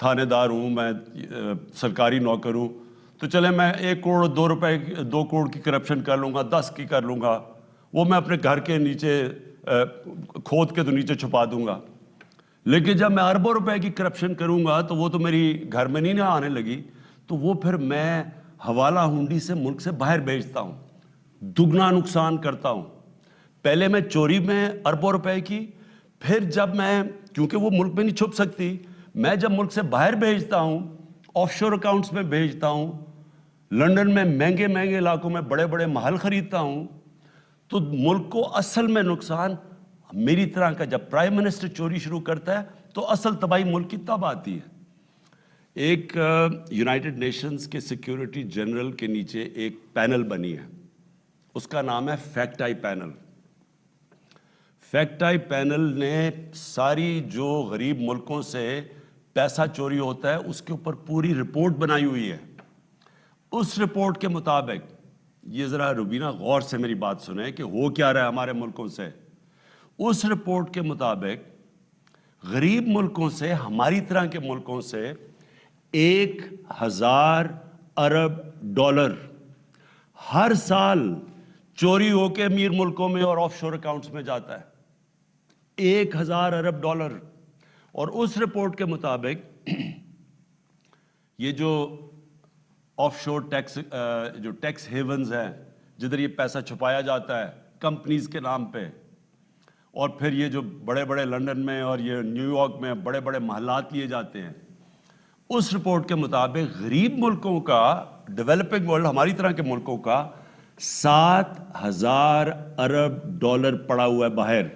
تھانے دار ہوں، میں سرکاری نوکر ہوں، تو چلے میں 1 کروڑ 2 روپے 2 کروڑ کی کرپشن کر لوں گا، 10 کی کر لوں گا، وہ میں اپنے گھر کے نیچے کھود کے تو نیچے چھپا دوں گا. لیکن جب میں اربوں روپے کی کرپشن کروں گا تو وہ تو میری گھر میں نہیں آنے لگی، تو وہ پھر میں حوالہ ہنڈی سے ملک سے باہر بھیجتا ہوں، دگنا نقصان کرتا ہوں. پہلے میں چوری میں اربوں روپے کی، پھر جب میں، کیونکہ وہ ملک میں نہیں چھپ سکتی، میں جب ملک سے باہر بھیجتا ہوں، آف شور اکاؤنٹس میں بھیجتا ہوں، لنڈن میں مہنگے مہنگے علاقوں میں بڑے بڑے محل خریدتا ہوں، تو ملک کو اصل میں نقصان میری طرح کا، جب پرائم منسٹر چوری شروع کرتا ہے تو اصل تباہی ملک کی تب آتی ہے. ایک یونائٹڈ نیشنز کے سیکیورٹی جنرل کے نیچے ایک پینل بنی ہے، اس کا نام ہے fact I panel. Fact I panel نے ساری جو غریب ملکوں سے پیسہ چوری ہوتا ہے اس کے اوپر پوری رپورٹ بنائی ہوئی ہے. اس رپورٹ کے مطابق، یہ ذرا روبینہ غور سے میری بات سنیں کہ ہو کیا رہا ہے ہمارے ملکوں سے. اس رپورٹ کے مطابق غریب ملکوں سے، ہماری طرح کے ملکوں سے 1000 ارب ڈالر ہر سال چوری ہو کے امیر ملکوں میں اور آف شور اکاؤنٹس میں جاتا ہے. 1000 ارب ڈالر. اور اس رپورٹ کے مطابق یہ جو آف شور ٹیکس، جو ٹیکس ہیونز ہیں جدھر یہ پیسہ چھپایا جاتا ہے کمپنیز کے نام پہ، اور پھر یہ جو بڑے بڑے لنڈن میں اور یہ نیو یارک میں بڑے بڑے محلات لیے جاتے ہیں، اس رپورٹ کے مطابق غریب ملکوں کا، ڈیولپنگ ورلڈ ہماری طرح کے ملکوں کا 7000 ارب ڈالر پڑا ہوا ہے باہر.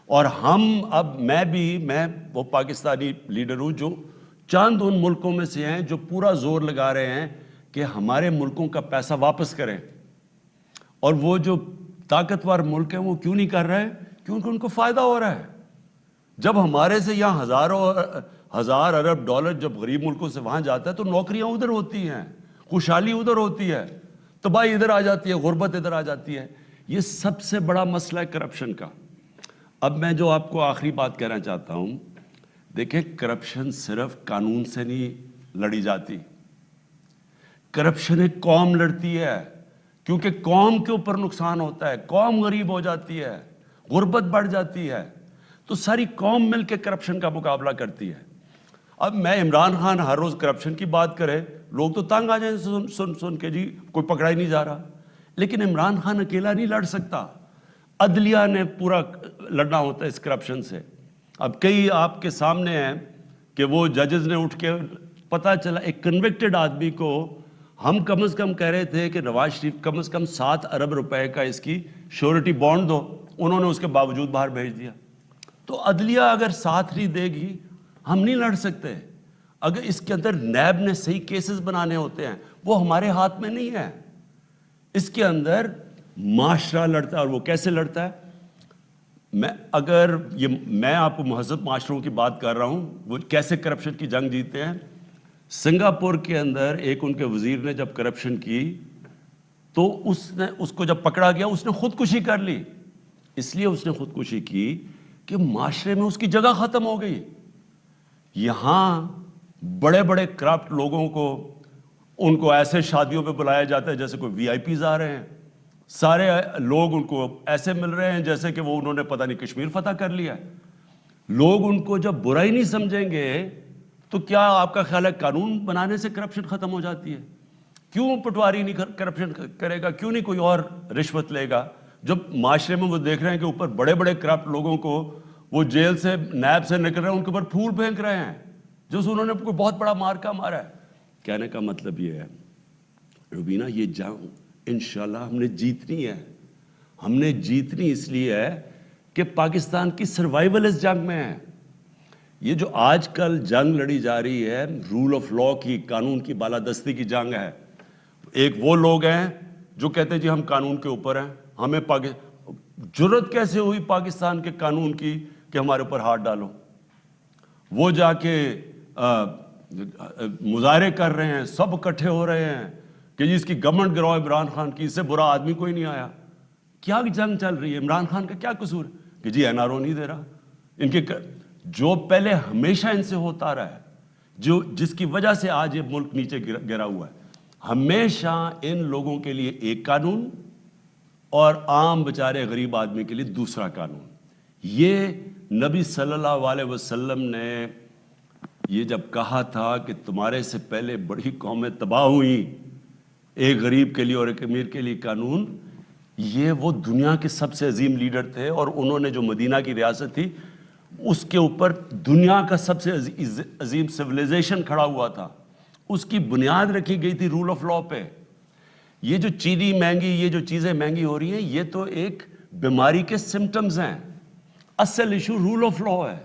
اور ہم اب، میں وہ پاکستانی لیڈر ہوں جو چند ان ملکوں میں سے ہیں جو پورا زور لگا رہے ہیں کہ ہمارے ملکوں کا پیسہ واپس کریں. اور وہ جو طاقتور ملک ہیں وہ کیوں نہیں کر رہے؟ کیونکہ ان کو فائدہ ہو رہا ہے. جب ہمارے سے یہاں ہزار ارب ڈالر جب غریب ملکوں سے وہاں جاتا ہے تو نوکریاں ادھر ہوتی ہیں، خوشحالی ادھر ہوتی ہے، تباہی ادھر آ جاتی ہے، غربت ادھر آ جاتی ہے. یہ سب سے بڑا مسئلہ ہے کرپشن کا. اب میں جو آپ کو آخری بات کہنا چاہتا ہوں، دیکھیں کرپشن صرف قانون سے نہیں لڑی جاتی، کرپشن ایک قوم لڑتی ہے، کیونکہ قوم کے اوپر نقصان ہوتا ہے، قوم غریب ہو جاتی ہے، غربت بڑھ جاتی ہے، تو ساری قوم مل کے کرپشن کا مقابلہ کرتی ہے. اب میں عمران خان ہر روز کرپشن کی بات کرے، لوگ تو تنگ آ جائیں سن کے، جی کوئی پکڑا ہی نہیں جا رہا. لیکن عمران خان اکیلا نہیں لڑ سکتا، عدلیہ نے پورا لڑنا ہوتا ہے اس کرپشن سے. اب کئی آپ کے سامنے ہیں کہ وہ ججز نے اٹھ کے، پتہ چلا ایک کنوکٹڈ آدمی کو ہم کم از کم کہہ رہے تھے کہ نواز شریف کم از کم 7 ارب روپے کا اس کی شیورٹی بانڈ دو، انہوں نے اس کے باوجود باہر بھیج دیا. تو عدلیہ اگر ساتھ نہیں دے گی ہم نہیں لڑ سکتے. اگر اس کے اندر نیب نے صحیح کیسز بنانے ہوتے ہیں، وہ ہمارے ہاتھ میں نہیں ہے. اس کے اندر معاشرہ لڑتا ہے، اور وہ کیسے لڑتا ہے؟ میں آپ کو مہذب معاشروں کی بات کر رہا ہوں، وہ کیسے کرپشن کی جنگ جیتے ہیں. سنگاپور کے اندر ایک ان کے وزیر نے جب کرپشن کی تو اس کو جب پکڑا گیا اس نے خودکشی کر لی. اس لیے اس نے خودکشی کی کہ معاشرے میں اس کی جگہ ختم ہو گئی. یہاں بڑے بڑے کرپٹ لوگوں کو، ان کو ایسے شادیوں پہ بلایا جاتا ہے جیسے کوئی وی آئی پیز آ رہے ہیں، سارے لوگ ان کو ایسے مل رہے ہیں جیسے کہ وہ انہوں نے پتہ نہیں کشمیر فتح کر لیا ہے. لوگ ان کو جب برا ہی نہیں سمجھیں گے تو کیا آپ کا خیال ہے قانون بنانے سے کرپشن ختم ہو جاتی ہے؟ کیوں پٹواری نہیں کرپشن کرے گا؟ کیوں نہیں کوئی اور رشوت لے گا؟ جب معاشرے میں وہ دیکھ رہے ہیں کہ اوپر بڑے بڑے کرپٹ لوگوں کو وہ جیل سے، نیب سے نکل رہے ہیں، ان کے اوپر پھول پھینک رہے ہیں جو انہوں نے کوئی بہت بڑا مارکا مارا ہے. کہنے کا مطلب یہ ہے روبینہ، یہ جنگ انشاءاللہ ہم نے جیتنی ہے. ہم نے جیتنی اس لیے ہے کہ پاکستان کی سروائیول اس جنگ میں ہے. یہ جو آج کل جنگ لڑی جا رہی ہے رول آف لا کی، قانون کی بالادستی کی جنگ ہے. ایک وہ لوگ ہیں جو کہتے ہیں جی ہم قانون کے اوپر ہیں، ہمیں جرت کیسے ہوئی پاکستان کے قانون کی کہ ہمارے اوپر ہاتھ ڈالو. وہ جا کے مظاہرے کر رہے ہیں، سب اکٹھے ہو رہے ہیں کہ جی اس کی گورنمنٹ گراؤ عمران خان کی، اس سے برا آدمی کوئی نہیں آیا. کیا جنگ چل رہی ہے؟ عمران خان کا کیا قصور کہ جی این آر او نہیں دے رہا؟ ان کے جو پہلے ہمیشہ ان سے ہوتا رہا ہے جس کی وجہ سے آج یہ ملک نیچے گرا ہوا ہے. ہمیشہ ان لوگوں کے لیے ایک قانون اور عام بیچارے غریب آدمی کے لیے دوسرا قانون. یہ نبی صلی اللہ علیہ وسلم نے یہ جب کہا تھا کہ تمہارے سے پہلے بڑی قومیں تباہ ہوئیں، ایک غریب کے لیے اور ایک امیر کے لیے قانون، یہ وہ دنیا کے سب سے عظیم لیڈر تھے، اور انہوں نے جو مدینہ کی ریاست تھی اس کے اوپر دنیا کا سب سے عظیم سویلائزیشن کھڑا ہوا تھا، اس کی بنیاد رکھی گئی تھی رول آف لاء پہ. یہ جو چینی مہنگی، یہ جو چیزیں مہنگی ہو رہی ہیں، یہ تو ایک بیماری کے سمٹمز ہیں. اصل ایشو رول آف لاء ہے.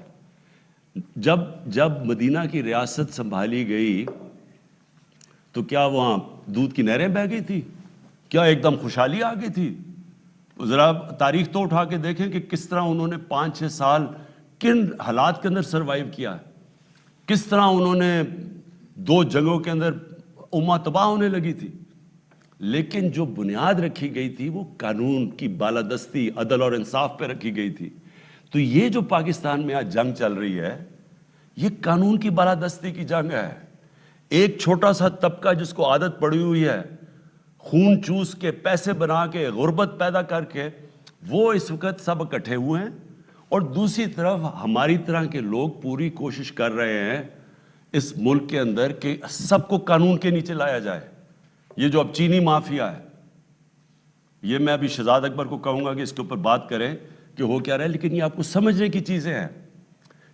جب مدینہ کی ریاست سنبھالی گئی تو کیا وہاں دودھ کی نہریں بہہ گئی تھی؟ کیا ایک دم خوشحالی آ گئی تھی؟ ذرا تاریخ تو اٹھا کے دیکھیں کہ کس طرح انہوں نے 5-6 سال کن حالات کے اندر سروائیو کیا، کس طرح انہوں نے 2 جنگوں کے اندر امہ تباہ ہونے لگی تھی. لیکن جو بنیاد رکھی گئی تھی وہ قانون کی بالادستی، عدل اور انصاف پہ رکھی گئی تھی. تو یہ جو پاکستان میں آج جنگ چل رہی ہے، یہ قانون کی بالادستی کی جنگ ہے. ایک چھوٹا سا طبقہ جس کو عادت پڑی ہوئی ہے خون چوس کے، پیسے بنا کے، غربت پیدا کر کے، وہ اس وقت سب اکٹھے ہوئے ہیں. اور دوسری طرف ہماری طرح کے لوگ پوری کوشش کر رہے ہیں اس ملک کے اندر کہ سب کو قانون کے نیچے لایا جائے. یہ جو اب چینی مافیا ہے، یہ میں ابھی شہزاد اکبر کو کہوں گا کہ اس کے اوپر بات کریں کہ ہو کیا رہا ہے، لیکن یہ آپ کو سمجھنے کی چیزیں ہیں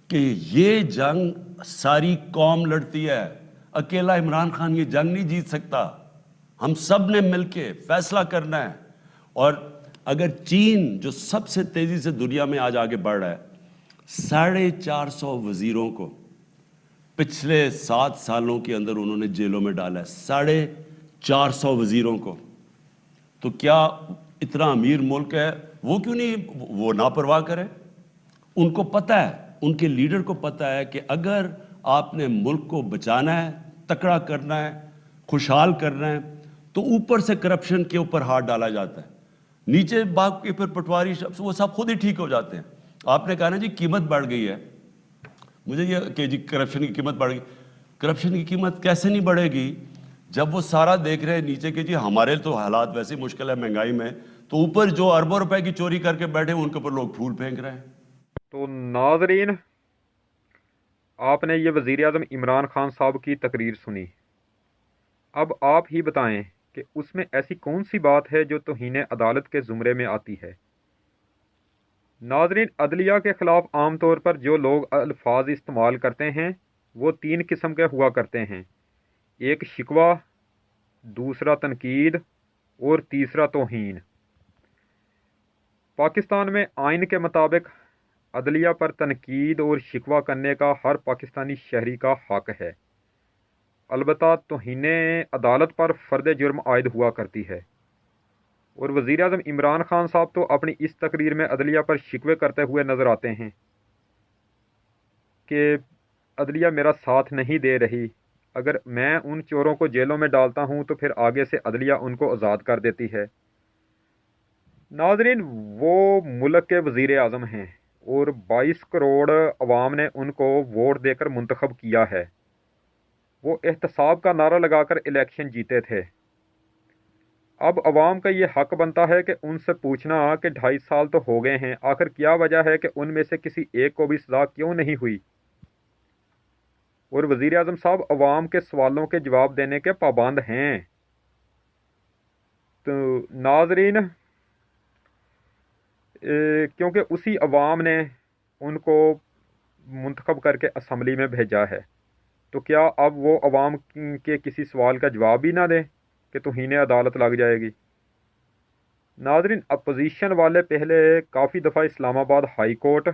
کہ یہ جنگ ساری قوم لڑتی ہے. اکیلا عمران خان یہ جنگ نہیں جیت سکتا. ہم سب نے مل کے فیصلہ کرنا ہے. اور اگر چین جو سب سے تیزی سے دنیا میں آج آگے بڑھ رہا ہے، 450 وزیروں کو پچھلے 7 سالوں کے اندر انہوں نے جیلوں میں ڈالا ہے، 450 وزیروں کو. تو کیا اتنا امیر ملک ہے، وہ کیوں نہیں وہ لاپرواہ کرے؟ ان کو پتہ ہے، ان کے لیڈر کو پتہ ہے کہ اگر آپ نے ملک کو بچانا ہے، تکڑا کرنا ہے، خوشحال کرنا ہے، تو اوپر سے کرپشن کے اوپر ہاتھ ڈالا جاتا ہے، نیچے باغ کے پھر پٹواری وہ سب خود ہی ٹھیک ہو جاتے ہیں. آپ نے کہا نا جی قیمت بڑھ گئی ہے، مجھے یہ کہ جی کرپشن کی قیمت بڑھ گئی. کرپشن کی قیمت کیسے نہیں بڑھے گی جب وہ سارا دیکھ رہے ہیں نیچے کہ جی ہمارے تو حالات ویسے ہی مشکل ہے مہنگائی میں، تو اوپر جو اربوں روپے کی چوری کر کے بیٹھے ان کے اوپر لوگ پھول پھینک رہے ہیں. تو ناظرین، آپ نے یہ وزیر اعظم عمران خان صاحب کی تقریر سنی. اب آپ ہی بتائیں کہ اس میں ایسی کون سی بات ہے جو توہین عدالت کے زمرے میں آتی ہے. ناظرین، عدلیہ کے خلاف عام طور پر جو لوگ الفاظ استعمال کرتے ہیں وہ 3 قسم کے ہوا کرتے ہیں. ایک شکوہ، دوسرا تنقید اور تیسرا توہین. پاکستان میں آئین کے مطابق عدلیہ پر تنقید اور شکوہ کرنے کا ہر پاکستانی شہری کا حق ہے. البتہ توہین عدالت پر فرد جرم عائد ہوا کرتی ہے. اور وزیر اعظم عمران خان صاحب تو اپنی اس تقریر میں عدلیہ پر شکوے کرتے ہوئے نظر آتے ہیں کہ عدلیہ میرا ساتھ نہیں دے رہی، اگر میں ان چوروں کو جیلوں میں ڈالتا ہوں تو پھر آگے سے عدلیہ ان کو آزاد کر دیتی ہے. ناظرین، وہ ملک کے وزیر اعظم ہیں اور 22 کروڑ عوام نے ان کو ووٹ دے کر منتخب کیا ہے. وہ احتساب کا نعرہ لگا کر الیکشن جیتے تھے. اب عوام کا یہ حق بنتا ہے کہ ان سے پوچھنا کہ 2.5 سال تو ہو گئے ہیں، آخر کیا وجہ ہے کہ ان میں سے کسی ایک کو بھی سزا کیوں نہیں ہوئی. اور وزیر اعظم صاحب عوام کے سوالوں کے جواب دینے کے پابند ہیں. تو ناظرین، کیونکہ اسی عوام نے ان کو منتخب کر کے اسمبلی میں بھیجا ہے، تو کیا اب وہ عوام کے کسی سوال کا جواب بھی نہ دیں کہ توہین عدالت لگ جائے گی. ناظرین، اپوزیشن والے پہلے کافی دفعہ اسلام آباد ہائی کورٹ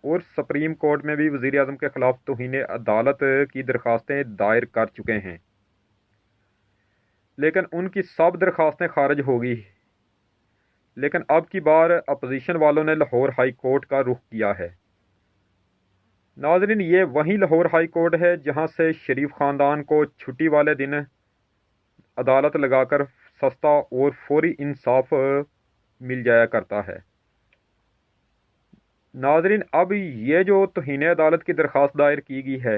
اور سپریم کورٹ میں بھی وزیر اعظم کے خلاف توہین عدالت کی درخواستیں دائر کر چکے ہیں، لیکن ان کی سب درخواستیں خارج ہوگی. لیکن اب کی بار اپوزیشن والوں نے لاہور ہائی کورٹ کا رخ کیا ہے. ناظرین، یہ وہی لاہور ہائی کورٹ ہے جہاں سے شریف خاندان کو چھٹی والے دن عدالت لگا کر سستا اور فوری انصاف مل جایا کرتا ہے. ناظرین، اب یہ جو توہین عدالت کی درخواست دائر کی گئی ہے،